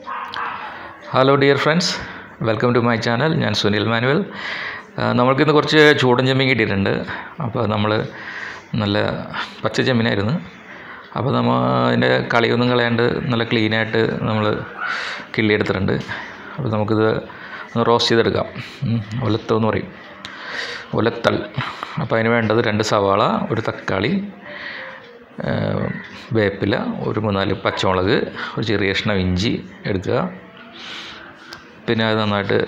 Hello dear friends, welcome to my channel. ഞാൻ Sunil manual. നമ്മൾക്കിന്ന് കുറച്ച് ചൂടൻ ചെമ്മീൻ കിട്ടിയിട്ടുണ്ട്. അപ്പോൾ നമ്മൾ നല്ല പച്ച ചെമ്മീനായിരുന്നു. അപ്പോൾ നമ്മൾ അതിൻ്റെ കളിയൊന്നും കളയാണ്ട് നല്ല ക്ലീനായിട്ട് നമ്മൾ കിള്ളിയെടുത്തിട്ടുണ്ട്. അപ്പോൾ നമുക്കിത് ഒന്ന് റോസ്റ്റ് ചെയ്തെടുക്കാം. ഒലത്തെന്ന് പറയും, ഒലത്തൾ. അപ്പോൾ അതിന് വേണ്ടത് 2 സവാള, ഒരു തക്കാളി, വേപ്പില, ഒരു 3-4 പച്ചമുളക്, ഒരു ചെറിയ കഷ്ണം ഇഞ്ചി എടുക്കുക. പിന്നെ അത് നന്നായിട്ട്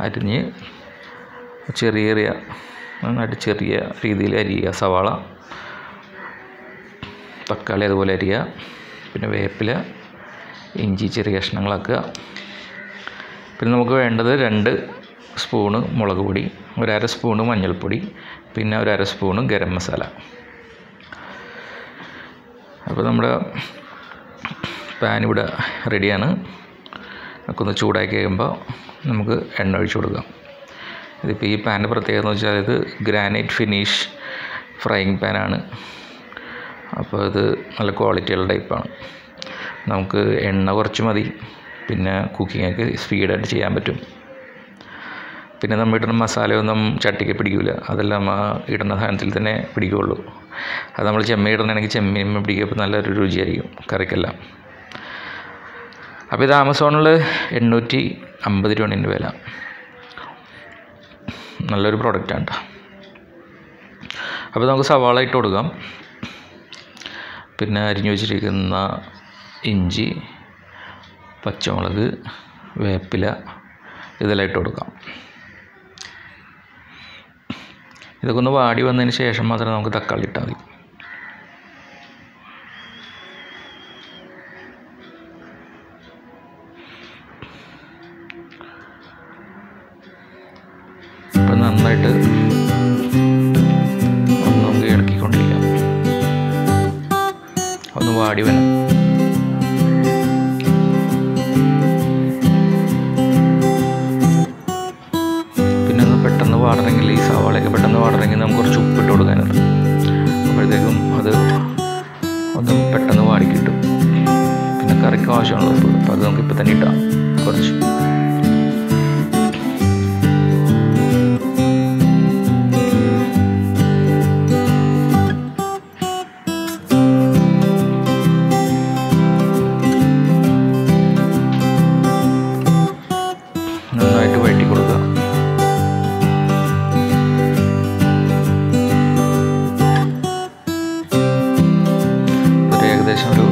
അരിഞ്ഞ് നന്നായിട്ട് ചെറിയ രീതിയിൽ അരിയുക. സവാള, തക്കാളി അതുപോലെ അരിയുക. പിന്നെ വേപ്പില, ഇഞ്ചി ചെറിയ കഷ്ണങ്ങളാക്കുക. പിന്നെ നമുക്ക് വേണ്ടത് 2 സ്പൂണ് മുളക് പൊടി, 1/2 സ്പൂണ് മഞ്ഞൾപ്പൊടി, പിന്നെ 1/2 സ്പൂണ് ഗരം മസാല. അപ്പോൾ നമ്മുടെ പാൻ ഇവിടെ റെഡിയാണ്. ഒക്കെ ഒന്ന് ചൂടാക്കി കഴിയുമ്പോൾ നമുക്ക് എണ്ണ ഒഴിച്ച് കൊടുക്കാം. ഇതിപ്പോൾ ഈ പാനിൻ്റെ പ്രത്യേകത എന്ന് വെച്ചാൽ ഇത് ഗ്രാനൈറ്റ് ഫിനിഷ് ഫ്രൈയിങ് പാനാണ്. അപ്പോൾ ഇത് നല്ല ക്വാളിറ്റിയുള്ള ടൈപ്പാണ്. നമുക്ക് എണ്ണ കുറച്ച് മതി, പിന്നെ കുക്കിങ്ങൊക്കെ സ്പീഡായിട്ട് ചെയ്യാൻ പറ്റും. പിന്നെ നമ്മൾ ഇടുന്ന മസാലയൊന്നും ചട്ടിക്ക് പിടിക്കില്ല, അതെല്ലാം ഇടുന്ന സാധനത്തിൽ തന്നെ പിടിക്കുകയുള്ളൂ. അത് നമ്മൾ ചെമ്മീൻ ഇടണമെങ്കിൽ ചെമ്മീൻ പിടിക്കുമ്പോൾ നല്ലൊരു രുചിയായിരിക്കും കറിക്കെല്ലാം. അപ്പോൾ ഇത് ആമസോണിൽ 850 രൂപയാണ് വില. നല്ലൊരു പ്രോഡക്റ്റാണ് കേട്ടോ. അപ്പോൾ നമുക്ക് സവാള ഇട്ട് കൊടുക്കാം. പിന്നെ അരിഞ്ഞു വെച്ചിരിക്കുന്ന ഇഞ്ചി, പച്ചമുളക്, വേപ്പില ഇതെല്ലാം ഇട്ട് കൊടുക്കാം. ഇതൊക്കെ ഒന്ന് വാടി വന്നതിന് ശേഷം മാത്രമേ നമുക്ക് തക്കാളി ഇട്ടാൽ മതി. അപ്പം നന്നായിട്ട് ഒന്ന് നമുക്ക് ഇളക്കിക്കൊണ്ടിരിക്കാം. ഒന്ന് വാടി വേണം. പിന്നെ ഒന്ന് പെട്ടെന്ന് വാടണമെങ്കിൽ, ഈ സവാളയൊക്കെ പെട്ടെന്ന് വാടണമെങ്കിൽ നമുക്ക് കുറച്ച് ഉപ്പിട്ട് കൊടുക്കാനുണ്ട്. അപ്പോഴത്തേക്കും അത് ഒന്ന് പെട്ടെന്ന് വാടി കിട്ടും. പിന്നെ കറിക്ക് ആവശ്യമുള്ള ഉപ്പ്, അപ്പോൾ അത് നമുക്കിപ്പോൾ തന്നെ ഇട്ടാം കുറച്ച്. നന്നായിട്ട് വഴറ്റി കൊടുക്കുക. ഒരു ഏകദേശം ഒരു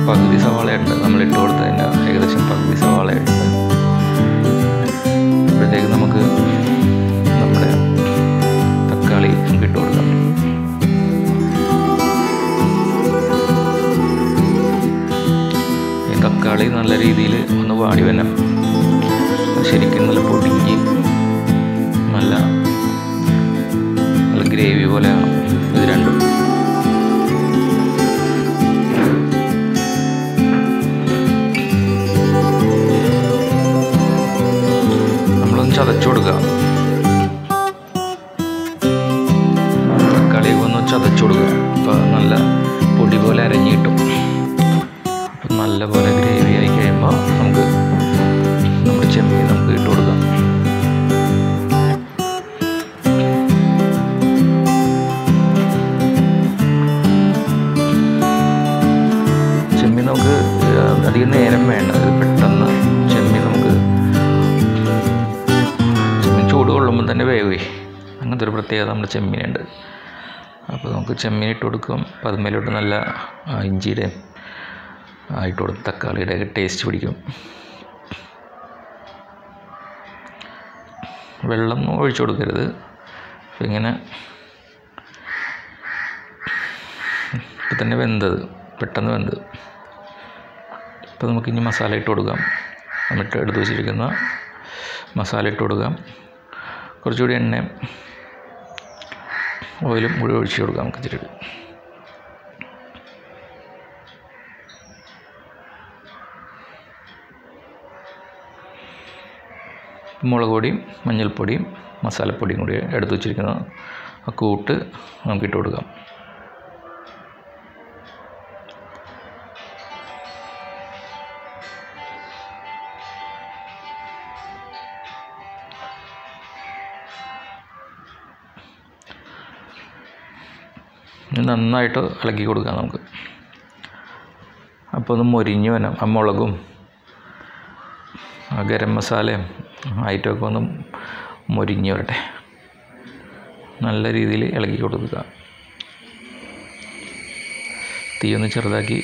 പകുതി സവാളയുണ്ട് നമ്മളിട്ട് കൊടുത്തതിൻ്റെ, ഏകദേശം പകുതി സവാളയുണ്ട്. അപ്പോഴത്തേക്ക് നമുക്ക് നമ്മുടെ തക്കാളി ഇട്ട് കൊടുക്കാം. ഈ തക്കാളി നല്ല രീതിയിൽ ഒന്ന് വാടി വരണം. ശരിക്കും നല്ല പൊടിഞ്ഞ് നല്ല ഗ്രേവി പോലെയാണ് ഇത് രണ്ടും. നമ്മളൊന്ന് ചതച്ചു കൊടുക്കുക. തക്കാളി ഒന്ന് ചതച്ചു കൊടുക്കുക. അപ്പോൾ നല്ല പൊടി പോലെ അരഞ്ഞ് കിട്ടും. അപ്പം നല്ല പോലെ ഗ്രേവി ആയി കഴിയുമ്പോൾ നമുക്ക് നമ്മുടെ ചെമ്മീൻ നമുക്ക് ഇട്ട് കൊടുക്കാം. ചെമ്മീൻ നമുക്ക് അധികം നേരം വേണ്ട. പെട്ടെന്ന് ചെമ്മീൻ ചൂട് കൊള്ളുമ്പോൾ തന്നെ വേവേ. അങ്ങനത്തെ ഒരു പ്രത്യേകത നമ്മുടെ ചെമ്മീനുണ്ട്. അപ്പോൾ നമുക്ക് ചെമ്മീൻ ഇട്ട് കൊടുക്കും. അപ്പോൾ അതുമേലോട്ട് നല്ല ഇഞ്ചിയുടെയും ഇട്ട് കൊടുക്കും, തക്കാളിയുടെയൊക്കെ ടേസ്റ്റ് പിടിക്കും. വെള്ളം ഒഴിച്ചു കൊടുക്കരുത്. അപ്പോൾ ഇങ്ങനെ ഇപ്പം തന്നെ പെട്ടെന്ന് വെന്ത്. ഇപ്പോൾ നമുക്കിനി മസാല ഇട്ട് കൊടുക്കാം. എന്നിട്ട് എടുത്ത് വെച്ചിരിക്കുന്ന മസാല ഇട്ട് കൊടുക്കാം. കുറച്ചുകൂടി എണ്ണയും ഓയിലും കൂടി ഒഴിച്ച് കൊടുക്കാം നമുക്ക് ഇച്ചിരി. മുളക് പൊടിയും മഞ്ഞൾപ്പൊടിയും മസാലപ്പൊടിയും കൂടി എടുത്ത് വെച്ചിരിക്കുന്ന ആ കൂട്ട് നമുക്കിട്ട് കൊടുക്കാം. നന്നായിട്ട് ഇളക്കി കൊടുക്കാം നമുക്ക്. അപ്പോൾ ഒന്ന് മൊരിഞ്ഞ് വരണം. ആ മുളകും ആ ഗരം മസാലയും ഐറ്റമൊക്കെ ഒന്ന് മൊരിഞ്ഞ് വരട്ടെ. നല്ല രീതിയിൽ ഇളക്കി കൊടുക്കുക. തീ ഒന്ന് ചെറുതാക്കി.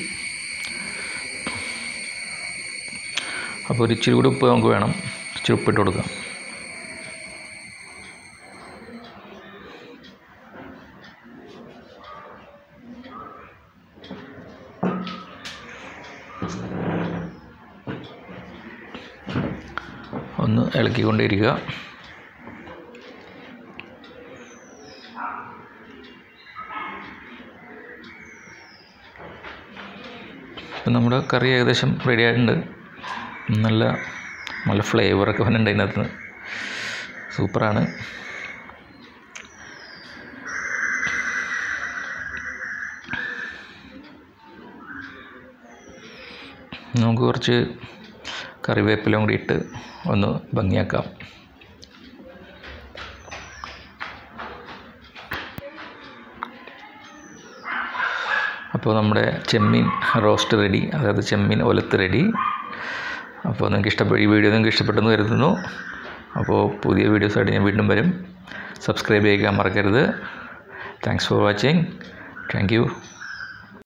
അപ്പോൾ ഒരു ഇച്ചിരി കൂടി ഉപ്പ് നമുക്ക് വേണം. ഇച്ചിരി ഉപ്പിട്ട് കൊടുക്കാം. ഒന്ന് ഇളക്കിക്കൊണ്ടിരിക്കുക. ഇപ്പം നമ്മുടെ കറി ഏകദേശം റെഡി ആയിട്ടുണ്ട്. നല്ല നല്ല ഫ്ലേവറൊക്കെ വന്നിട്ടുണ്ട് അതിനകത്ത്. സൂപ്പറാണ്. നമുക്ക് കുറച്ച് കറിവേപ്പില കൂടി ഇട്ട് ഒന്ന് ഭംഗിയാക്കാം. അപ്പോൾ നമ്മുടെ ചെമ്മീൻ റോസ്റ്റ് റെഡി, അതായത് ചെമ്മീൻ ഒലത്ത് റെഡി. അപ്പോൾ ഈ വീഡിയോ നിങ്ങൾക്ക് ഇഷ്ടപ്പെട്ടെന്ന് കരുതുന്നു. അപ്പോൾ പുതിയ വീഡിയോസായിട്ട് ഞാൻ വീണ്ടും വരും. സബ്സ്ക്രൈബ് ചെയ്യുക മറക്കരുത്. Thanks for watching. Thank you.